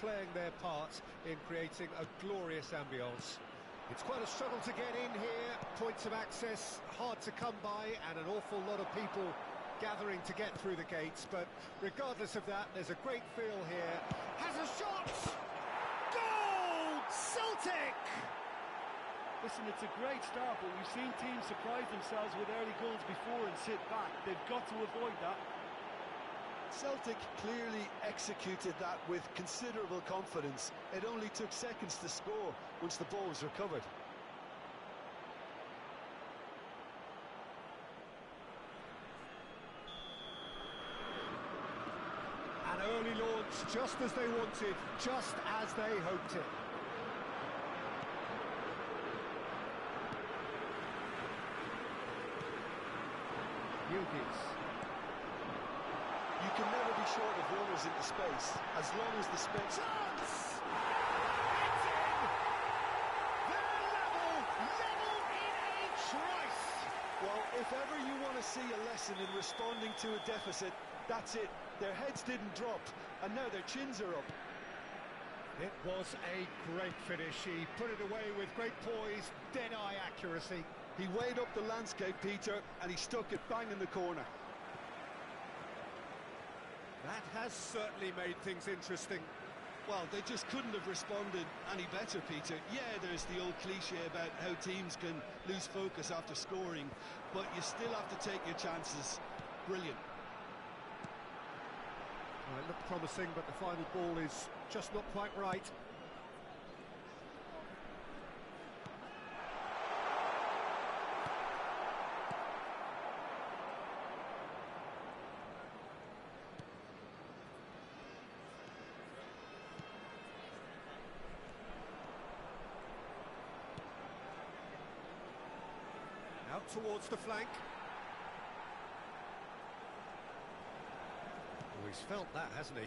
playing their part in creating a glorious ambience. It's quite a struggle to get in here, points of access hard to come by, and an awful lot of people gathering to get through the gates, but regardless of that, there's a great feel here. Has a shot! Goal! Celtic! Listen, it's a great start, but we've seen teams surprise themselves with early goals before and sit back. They've got to avoid that. Celtic clearly executed that with considerable confidence. It only took seconds to score once the ball was recovered. An early launch, just as they wanted, just as they hoped it. Hughes. You can never be short of runners into space, as long as the space... Chance! It's in! They're level in a trice! Well, if ever you want to see a lesson in responding to a deficit, that's it. Their heads didn't drop, and now their chins are up. It was a great finish. He put it away with great poise, dead-eye accuracy. He weighed up the landscape, Peter, and he stuck it bang in the corner. That has certainly made things interesting. Well, they just couldn't have responded any better, Peter. Yeah, there's the old cliche about how teams can lose focus after scoring, but you still have to take your chances. Brilliant. Well, it looked promising, but the final ball is just not quite right. Out towards the flank. Oh, he's felt that, hasn't he?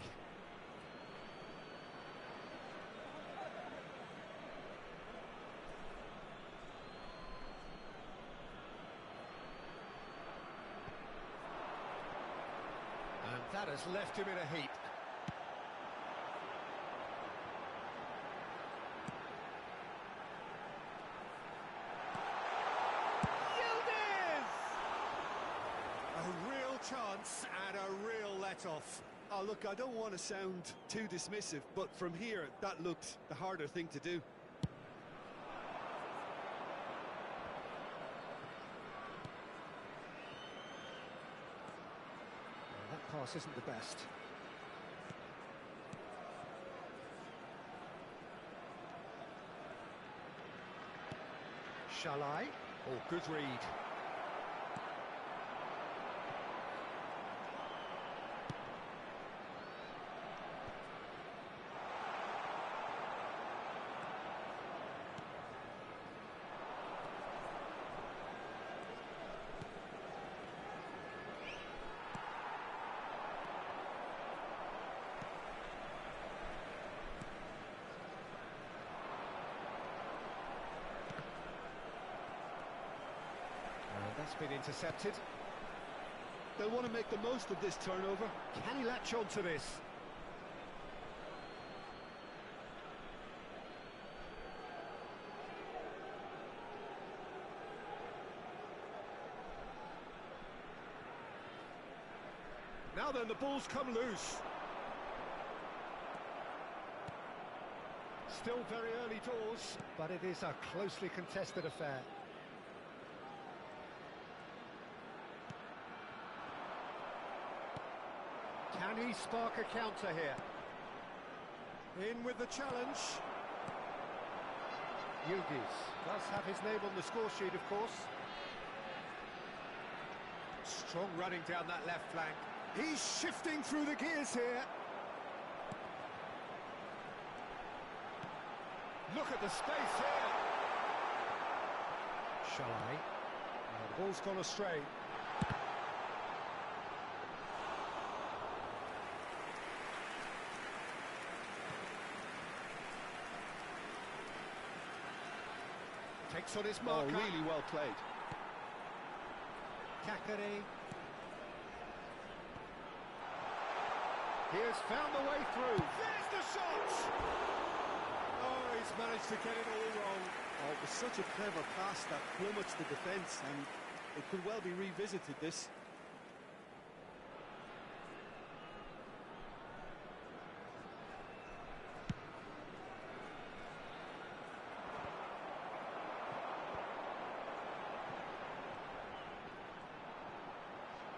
And that has left him in a heap. Chance and a real let-off. Oh, look, I don't want to sound too dismissive, but from here, that looked the harder thing to do. Well, that pass isn't the best. Shall I? Oh, good read. That's been intercepted. They'll want to make the most of this turnover. Can he latch on to this? Now then, the ball's come loose. Still very early doors, but it is a closely contested affair. Can he spark a counter here? In with the challenge. Hughes does have his name on the score sheet, of course. Strong running down that left flank. He's shifting through the gears here. Look at the space here. Shall I? The ball's gone astray. Takes on his marker. Oh, really well played. Kakari. He has found the way through. There's the shot! managed to get it all wrong. Oh, it was such a clever pass that flummoxed the defence, and it could well be revisited, this.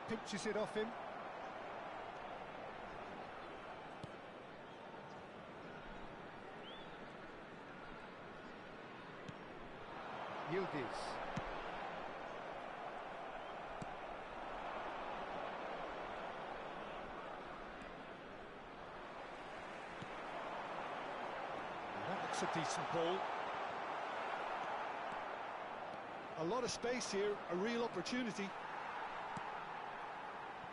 Pinches it off him. Yildiz. That looks a decent ball. A lot of space here, a real opportunity.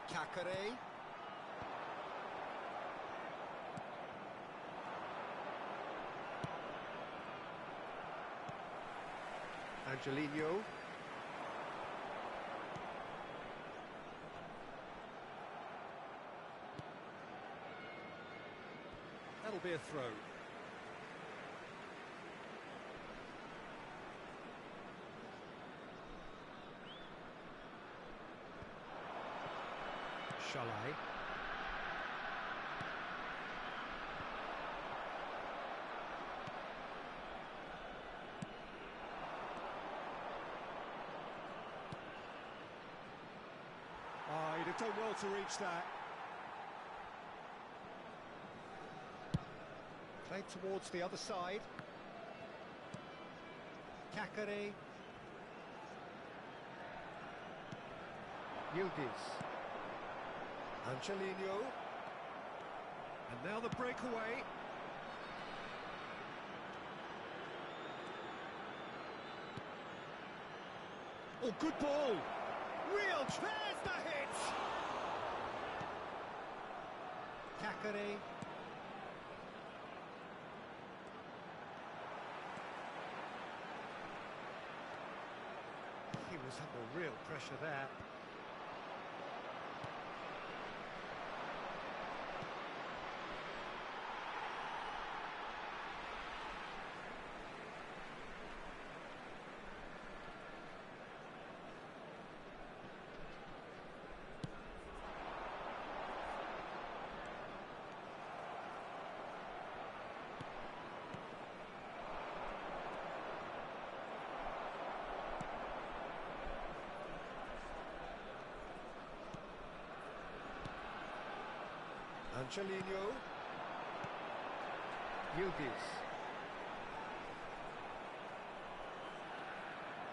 Kakare. Angelino. That'll be a throw. Shalai. He'd have done well to reach that. Played towards the other side. Kakare. Yildiz. Angelino. And now the breakaway. Oh, good ball. Real, there's the hit. Kakare. He was under real pressure there. Angelino. Yildiz.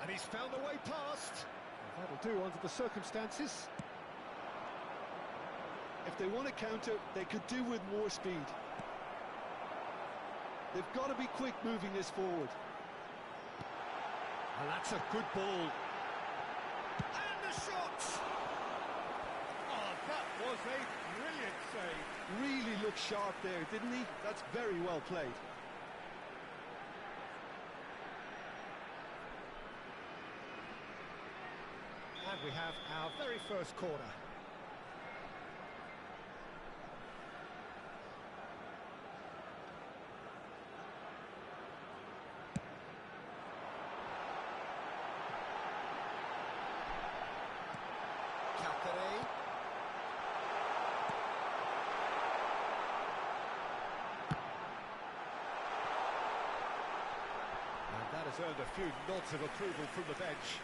And he's found a way past. Well, that'll do under the circumstances. If they want to counter, they could do with more speed. They've got to be quick moving this forward. And that's a good ball. And the shot! Oh, that was a brilliant save. Really looked sharp there, didn't he? That's very well played. And we have our very first corner. Kakare. And that has earned a few nods of approval from the bench.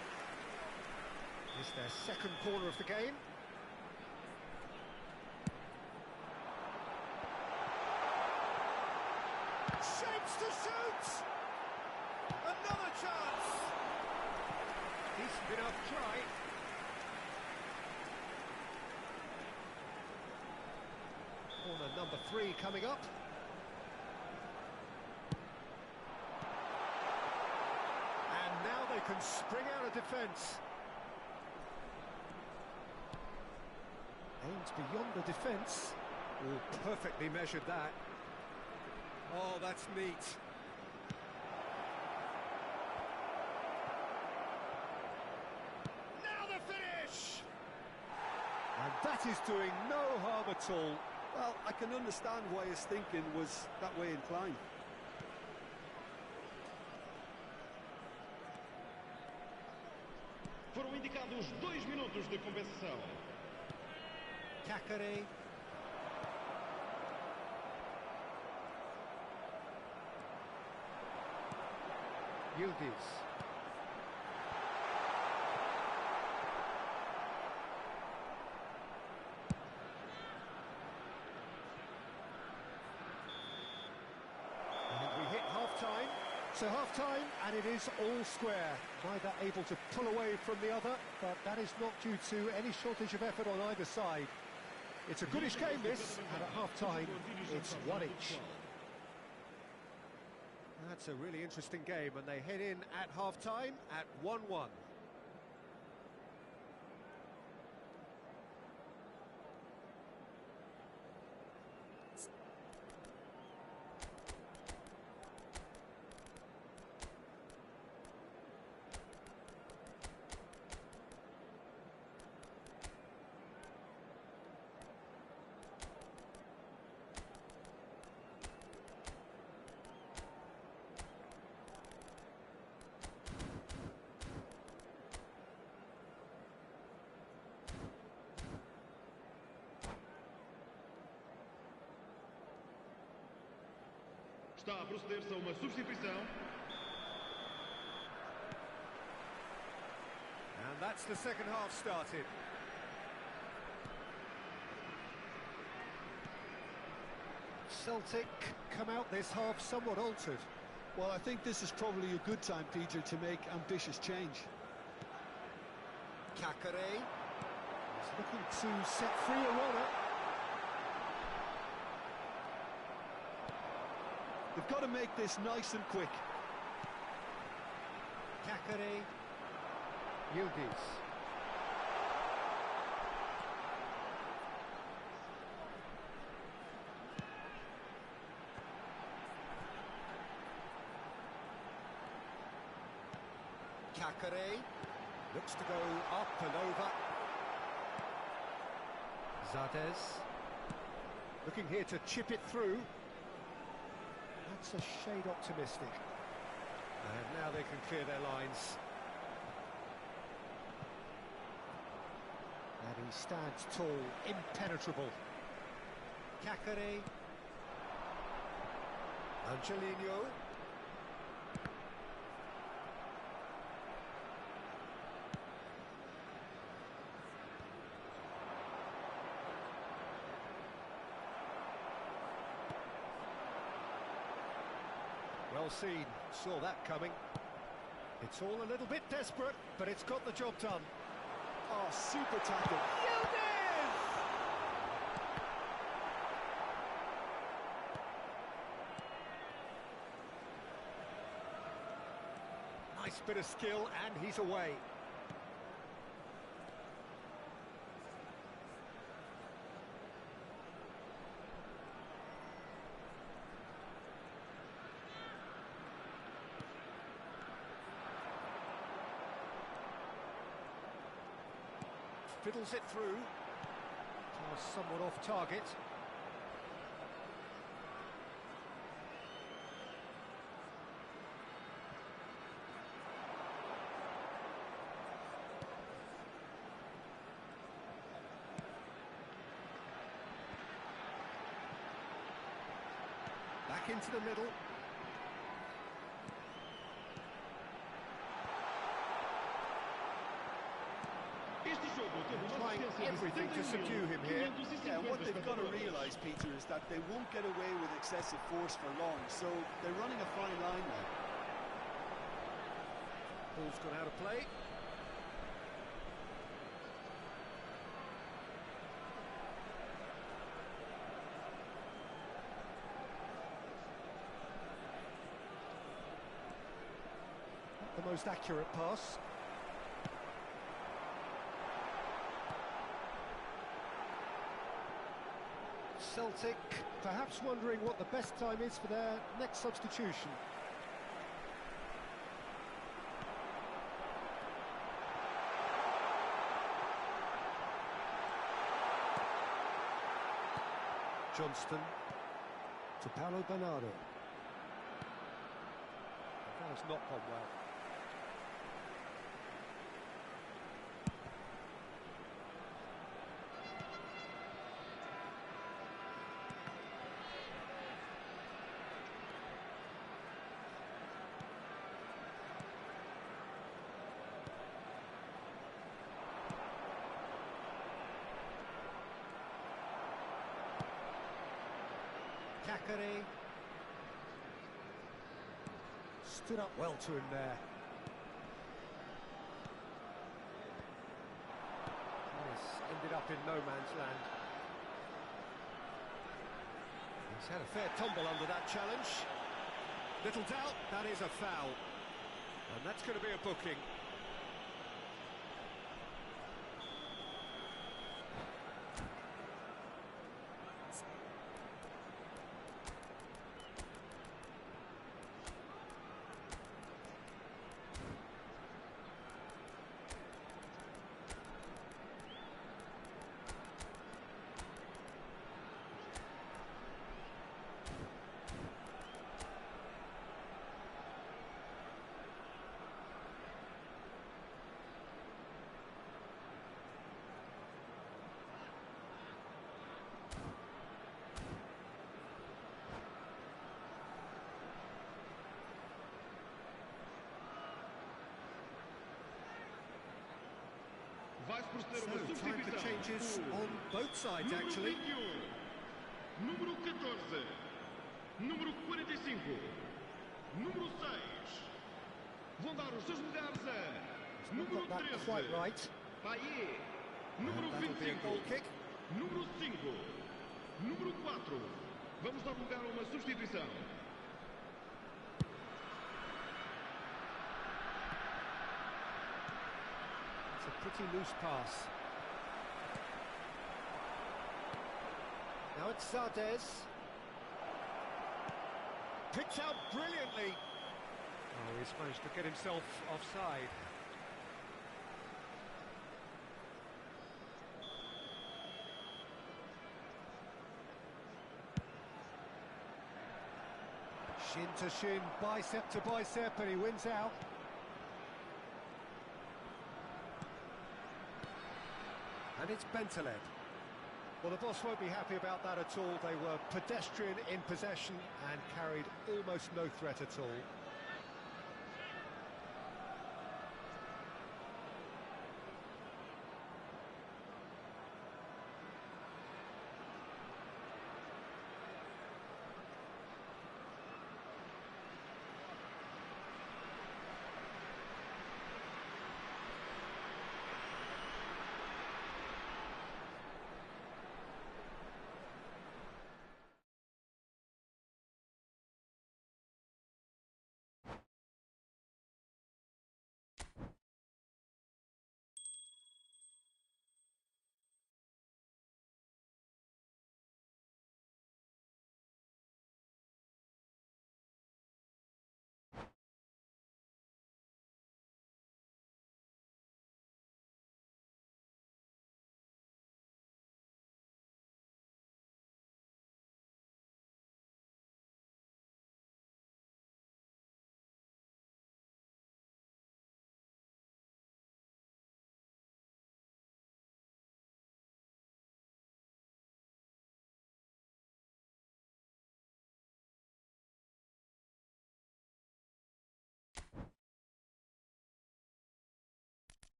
It's their second corner of the game. Shapes to shoot! Another chance! Decent enough try. Corner number 3 coming up. And now they can spring out of defence. Aims beyond the defence. Oh, perfectly measured that. Oh, that's neat. Now the finish! And that is doing no harm at all. Well, I can understand why his thinking was that way inclined. Foram indicados 2 minutos de compensação. Kakare. Yildiz. And we hit half-time. So half-time, and it is all square. Neither able to pull away from the other, but that is not due to any shortage of effort on either side. It's a goodish game, this, and at half-time, it's one each. That's a really interesting game, and they head in at half-time at 1-1. Está a proceder-se a uma substituição. And that's the second half started. Celtic come out this half somewhat altered. Well, I think this is probably a good time, Peter, to make ambitious change. Kakare is looking to set free a runner. They've got to make this nice and quick. Kakare, Yildiz. Kakare looks to go up and over. Zardes looking here to chip it through. That's a shade optimistic. And now they can clear their lines. And he stands tall, impenetrable. Kakare. Angelino. Well seen, saw that coming. It's all a little bit desperate, but it's got the job done. Oh, super tackle. Yildiz! Nice bit of skill, and he's away. Fiddles it through. Somewhat off target. Back into the middle. Trying everything to subdue him here. Yeah, what they've got to realise, Peter, is that they won't get away with excessive force for long, so they're running a fine line now. Ball's gone out of play. Not the most accurate pass. Celtic perhaps wondering what the best time is for their next substitution. Johnston to Paulo Bernardo. That has not gone well. Kakari. Stood up well to him there. He's ended up in no man's land. He's had a fair tumble under that challenge. Little doubt, that is a foul. And that's going to be a booking. Vai-se proceder a uma So, time for substituição. changes on both sides, actually. Número 21, número 14, número 45, número 6. Vão dar os seus lugares a Not número got that 13, quite right. Payet, número And that'll be a 25, goal kick. número 5, número 4. Vamos dar lugar a uma substituição. It's a pretty loose pass. Now it's Sardez. Picked out brilliantly. Oh, he's managed to get himself offside. Shin to shin, bicep to bicep, and he wins out. And it's Bentaleb. Well, the boss won't be happy about that at all. They were pedestrian in possession and carried almost no threat at all.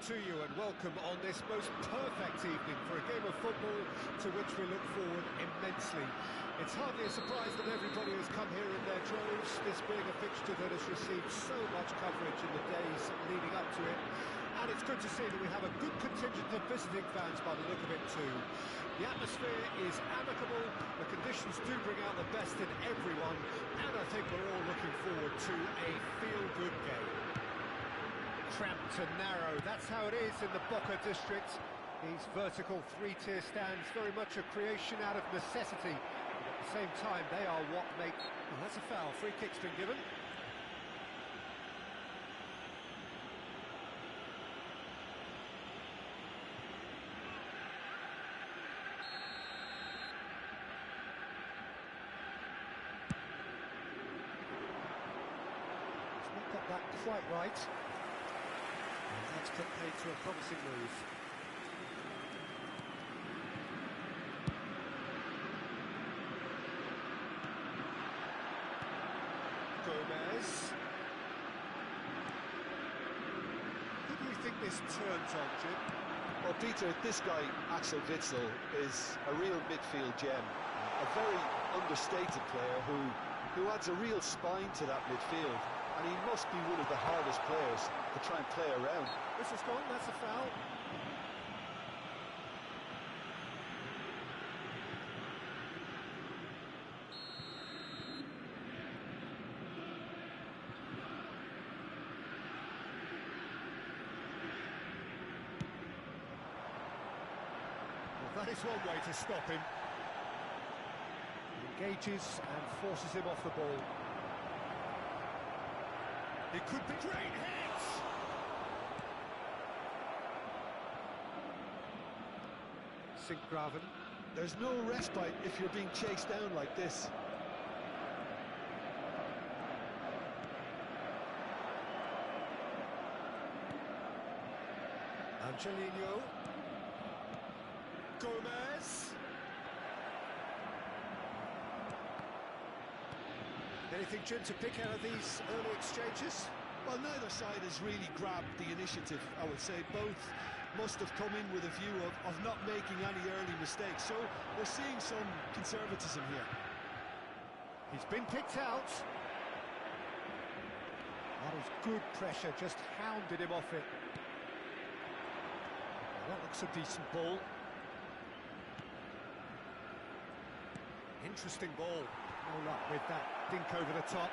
to you and welcome on this most perfect evening for a game of football to which we look forward immensely. It's hardly a surprise that everybody has come here in their droves, this being a fixture that has received so much coverage in the days leading up to it. And it's good to see that we have a good contingent of visiting fans by the look of it too. The atmosphere is amicable, the conditions do bring out the best in everyone, and I think we're all looking forward to a feel-good game. Cramped and narrow, that's how it is in the Boca district. These vertical three-tier stands, very much a creation out of necessity. At the same time, they are what make... Well, that's a foul, free kick's been given. He's not got that quite right. And that's compared to a promising move. Gomez. Who do you think this turns on, Jim? Well, Peter, this guy, Axel Witsel, is a real midfield gem. A very understated player who adds a real spine to that midfield. And he must be one of the hardest players to try and play around. This is gone, that's a foul. Well, that is one way to stop him. He engages and forces him off the ball. It could be great hits! Sinkgraven. There's no respite if you're being chased down like this. Angelino. Gomez. Anything, Jim, to pick out of these early exchanges? Well, neither side has really grabbed the initiative, I would say. Both must have come in with a view of not making any early mistakes. So we're seeing some conservatism here. He's been picked out. That was good pressure, just hounded him off it. That looks a decent ball. Interesting ball. No luck with that dink over the top.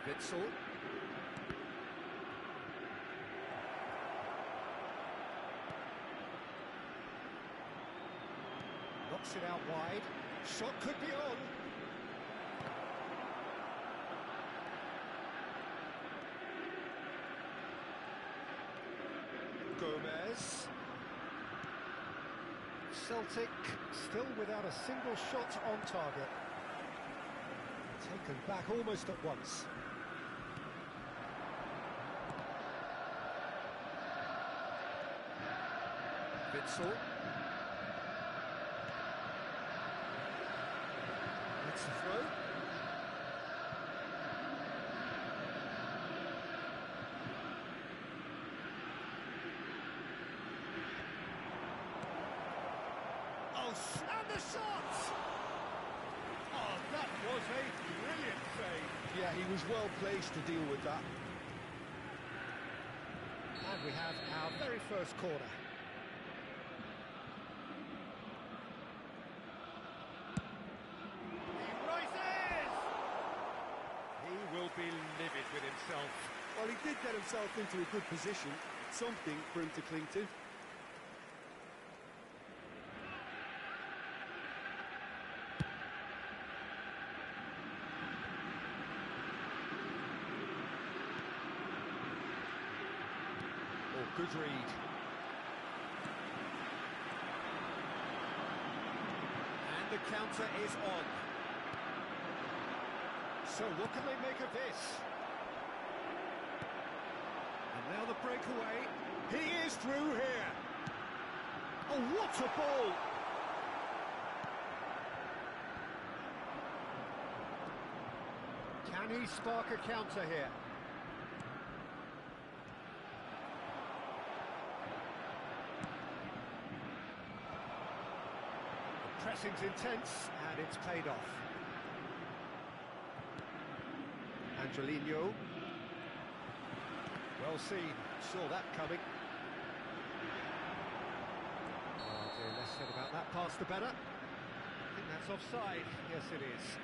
Witsel. Knocks it out wide. Shot could be on. Gomez. Celtic still without a single shot on target. Taken back almost at once. Witsel. That's the throw. And the shot! Oh, that was a brilliant save. Yeah, he was well placed to deal with that. And we have our very first corner. He rises! He will be livid with himself. Well, he did get himself into a good position, something for him to cling to. Good read. And the counter is on. So what can they make of this? And now the breakaway. He is through here. Oh, what a ball! Can he spark a counter here? Pressing's intense, and it's paid off. Angelino. Well seen, saw that coming. Oh dear, less said about that pass the better. I think that's offside. Yes, it is.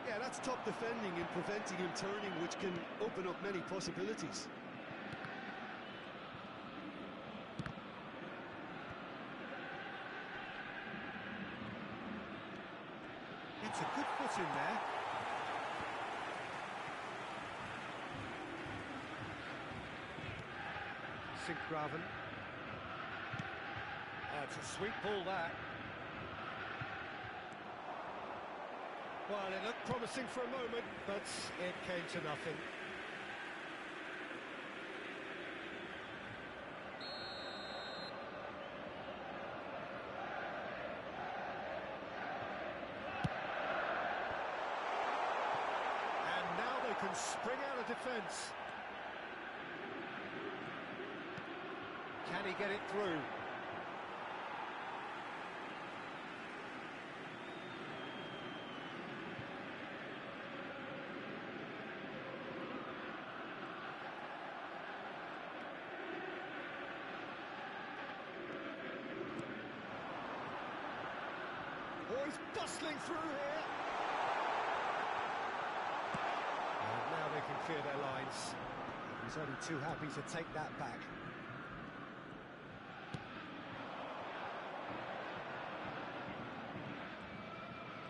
Yeah, that's top defending and preventing him turning, which can open up many possibilities. It's a good foot in there. Sinkgraven. It's a sweet ball, that. Well, it looked promising for a moment, but it came to nothing. And now they can spring out of defence. Can he get it through? Oh, he's bustling through here. And now they can clear their lines. He's only too happy to take that back.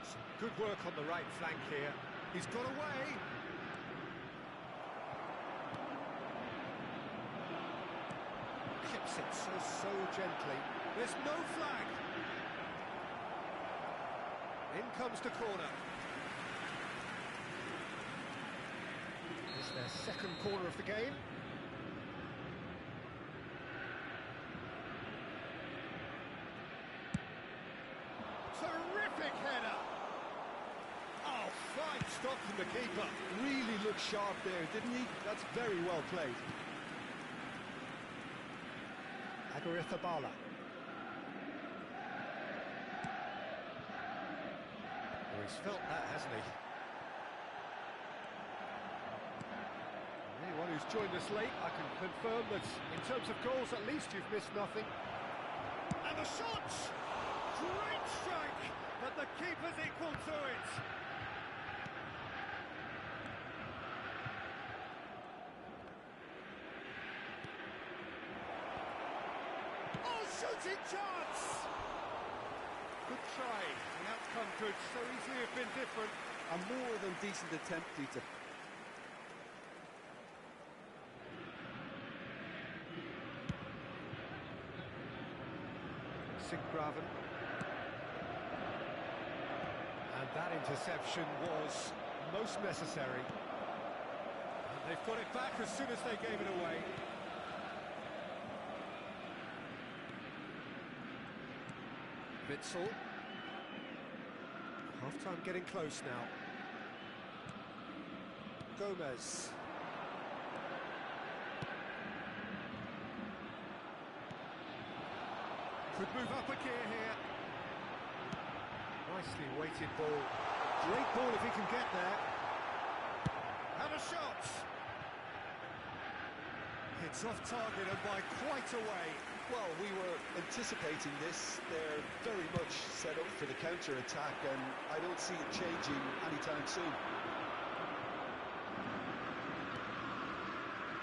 Some good work on the right flank here. He's got away. Clips it so gently. There's no flag. In comes the corner. It's their second corner of the game. Terrific header! Oh, fine stop from the keeper. Really looked sharp there, didn't he? That's very well played. Aguirre-Zabala. He's felt that, hasn't he? Anyone who's joined us late, I can confirm that in terms of goals, at least you've missed nothing. And the shot! Great strike! But the keeper's equal to it. Oh, shooting chance! Good try. The outcome could so easily have been different. A more than decent attempt, Peter. Sinkgraven. And that interception was most necessary. And they've got it back as soon as they gave it away. Witsel. Half-time getting close now. Gomez. Could move up a gear here. Nicely weighted ball. Great ball if he can get there. And a shot! It's off target and by quite a way. Well, we were anticipating this. They're very much set up for the counter-attack, and I don't see it changing anytime soon.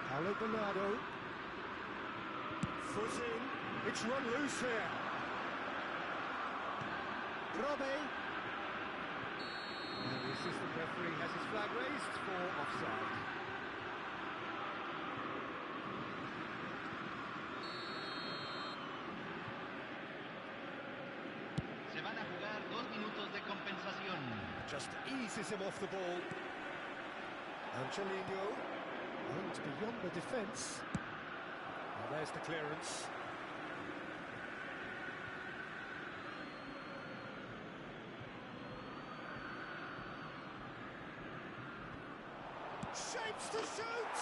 Paulo Bernardo. Foot in. It's run loose here. Robe. And the assistant referee has his flag raised for offside. Se van a jugar 2 minutos de compensación. Just eases him off the ball. Angelino. And beyond the defence. Well, there's the clearance. Shoots to shoot!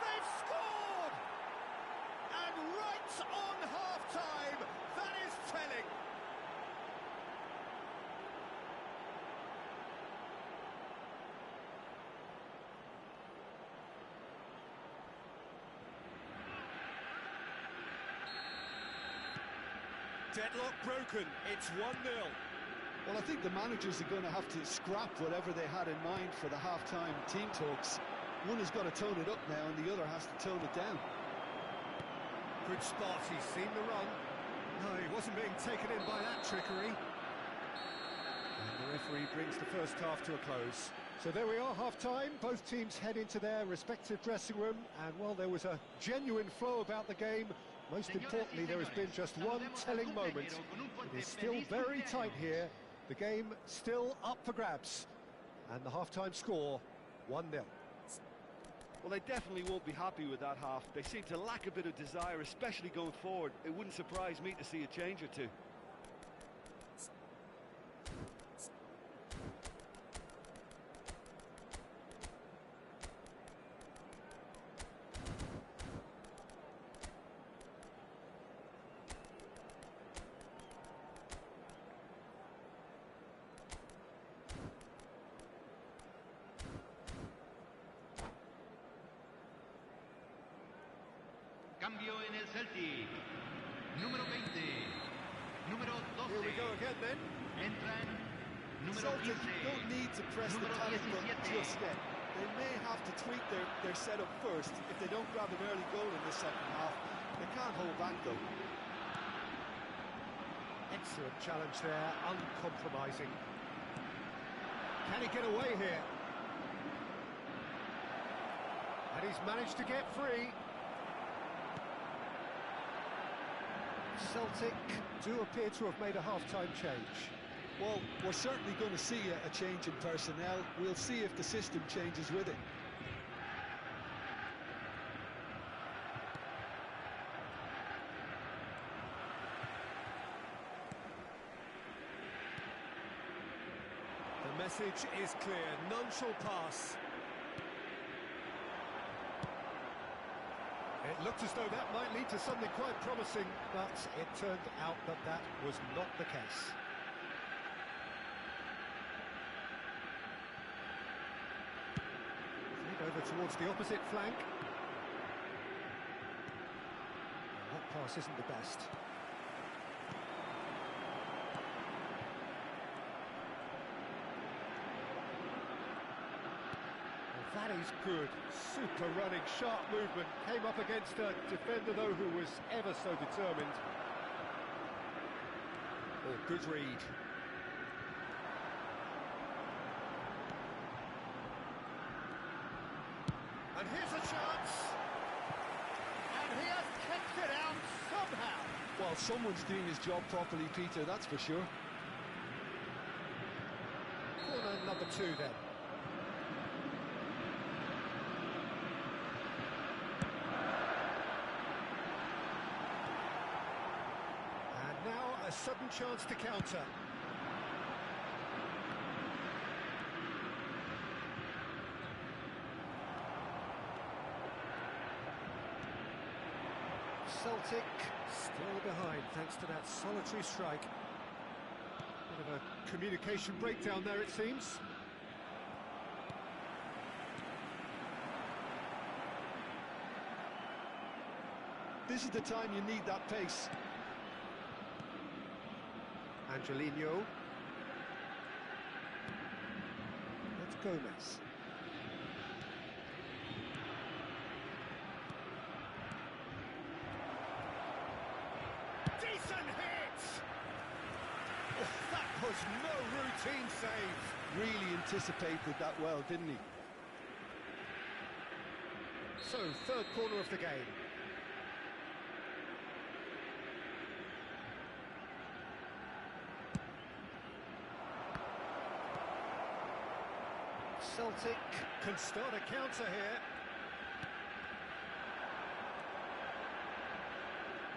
They've scored! And right on half-time, that is telling. Deadlock broken, it's 1-0. Well, I think the managers are going to have to scrap whatever they had in mind for the half-time team talks. One has got to tone it up now and the other has to tone it down. Good spot, he's seen the run. No, he wasn't being taken in by that trickery. And the referee brings the first half to a close. So there we are, half-time. Both teams head into their respective dressing room. And while there was a genuine flow about the game, most importantly, there has been just one telling moment. It is still very tight here. The game still up for grabs. And the half-time score, 1-0. Well, they definitely won't be happy with that half. They seem to lack a bit of desire, especially going forward. It wouldn't surprise me to see a change or two. Cambio en el Celtic. Número 20. Número 12. Here we go again then. Entran número Celtic 15. don't need to press the Número panic button 17. just yet. They may have to tweak their setup first. If they don't grab an early goal in the second half, they can't hold back though. Excellent challenge there, uncompromising. Can he get away here? And he's managed to get free. Celtic do appear to have made a half-time change. Well, we're certainly going to see a change in personnel. We'll see if the system changes with it. The message is clear, none shall pass. It looked as though that might lead to something quite promising, but it turned out that that was not the case. Flick over towards the opposite flank. And that pass isn't the best. That is good. Super running, sharp movement. Came up against a defender, though, who was ever so determined. Oh, good read. And here's a chance. And he has kicked it out somehow. Well, someone's doing his job properly, Peter, that's for sure. Corner number 2, then. A sudden chance to counter. Celtic still behind thanks to that solitary strike. Bit of a communication breakdown there, it seems. This is the time you need that pace. Angelino. That's Gomez. Decent hit! Oh, that was no routine save. Really anticipated that well, didn't he? So, third corner of the game. Celtic can start a counter here.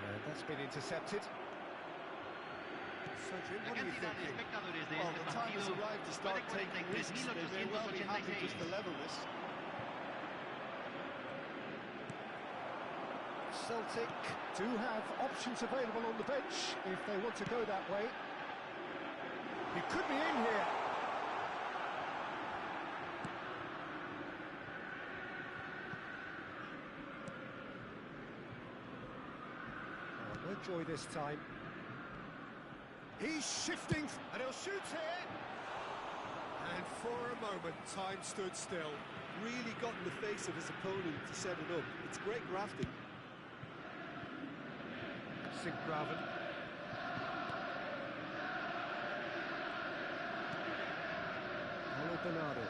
And that's been intercepted. So, Jim, La what are you cantidad de thinking? espectadores de Well, este the time has partido arrived to fue start de taking risks. They may well be happy 43.886. just to level this. Celtic do have options available on the bench if they want to go that way. He could be in here. Oh, no joy this time. He's shifting, and he'll shoot here. And for a moment, time stood still. Really got in the face of his opponent to set it up. It's great grafting. Graven. Bernardo.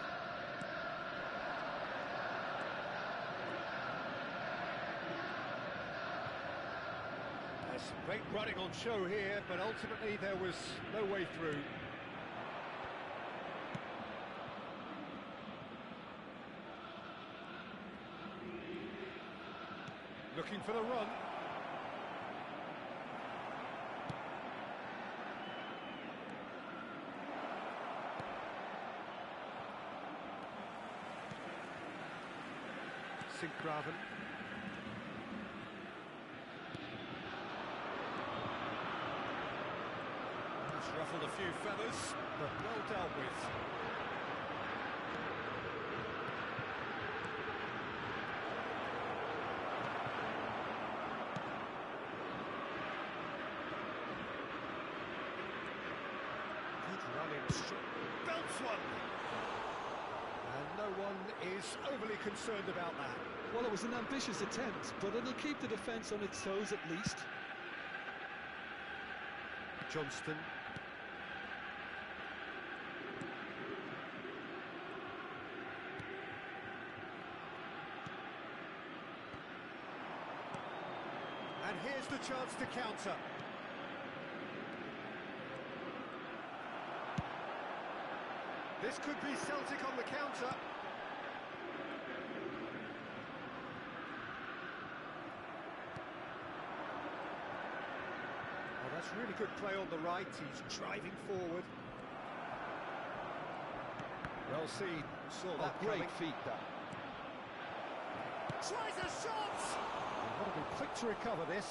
There's some great running on show here, but ultimately there was no way through. Looking for the run. Graven. He's ruffled a few feathers, but well dealt with. Good running. Belts one. And no one is overly concerned about that. Well, it was an ambitious attempt, but it'll keep the defence on its toes at least. Johnston. And here's the chance to counter. This could be Celtic on the counter. Oh, that's really good play on the right. He's driving forward. Well seen. Saw that great coming. feat, that. Tries a shot! They've got to be quick to recover this.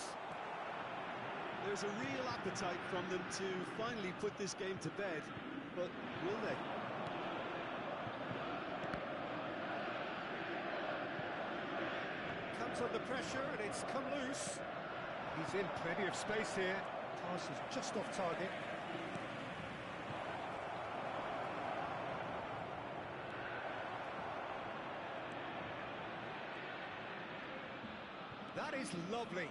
There's a real appetite from them to finally put this game to bed, but will they? Comes under pressure and it's come loose. He's in plenty of space here. Pass is just off target. That is lovely.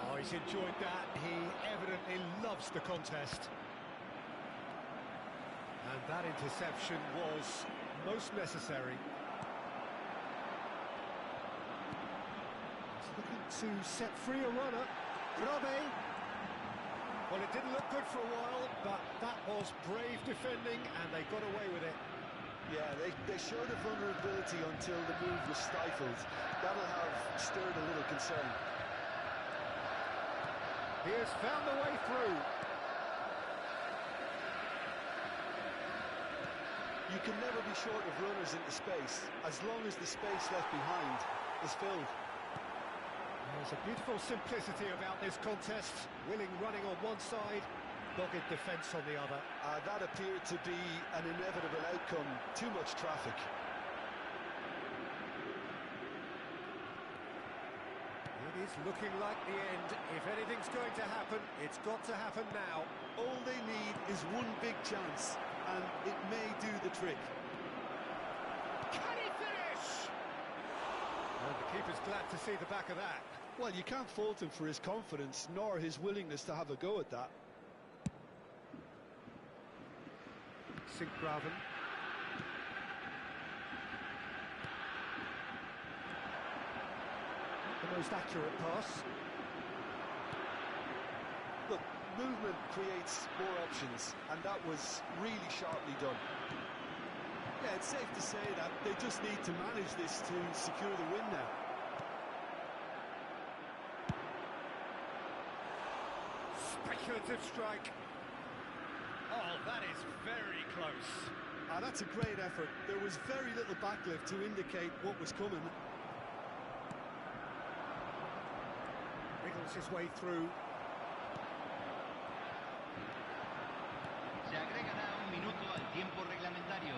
Oh, he's enjoyed that. He evidently loves the contest. And that interception was most necessary. He's looking to set free a runner. Robbie. Well, it didn't look good for a while, but that was brave defending, and they got away with it. Yeah, they showed a vulnerability until the move was stifled. That'll have stirred a little concern. He has found the way through. You can never be short of runners into space, as long as the space left behind is filled. There's a beautiful simplicity about this contest. Willing running on one side, dogged defence on the other. That appeared to be an inevitable outcome. Too much traffic. It is looking like the end. If anything's going to happen, it's got to happen now. All they need is one big chance, and it may do the trick. Can he finish? And the keeper's glad to see the back of that. Well, you can't fault him for his confidence, nor his willingness to have a go at that. Graven. The most accurate pass. Look, movement creates more options, and that was really sharply done. Yeah, it's safe to say that they just need to manage this to secure the win now. Speculative strike. Oh, that is very close. That's a great effort. There was very little backlift to indicate what was coming. Battles his way through. Se agregará un minuto al tiempo reglamentario.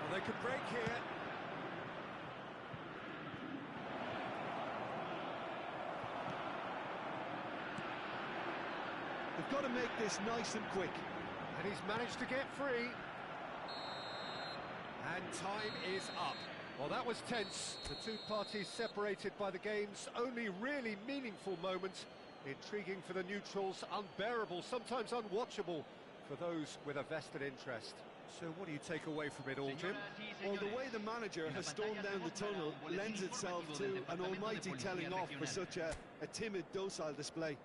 Well, they could break here. They've got to make this nice and quick. And he's managed to get free. And time is up. Well, that was tense. The two parties separated by the game's only really meaningful moment. Intriguing for the neutrals, unbearable, sometimes unwatchable for those with a vested interest. So what do you take away from it all, Jim? Well, the way the manager has stormed down the tunnel lends itself to an almighty telling off for such a timid, docile display.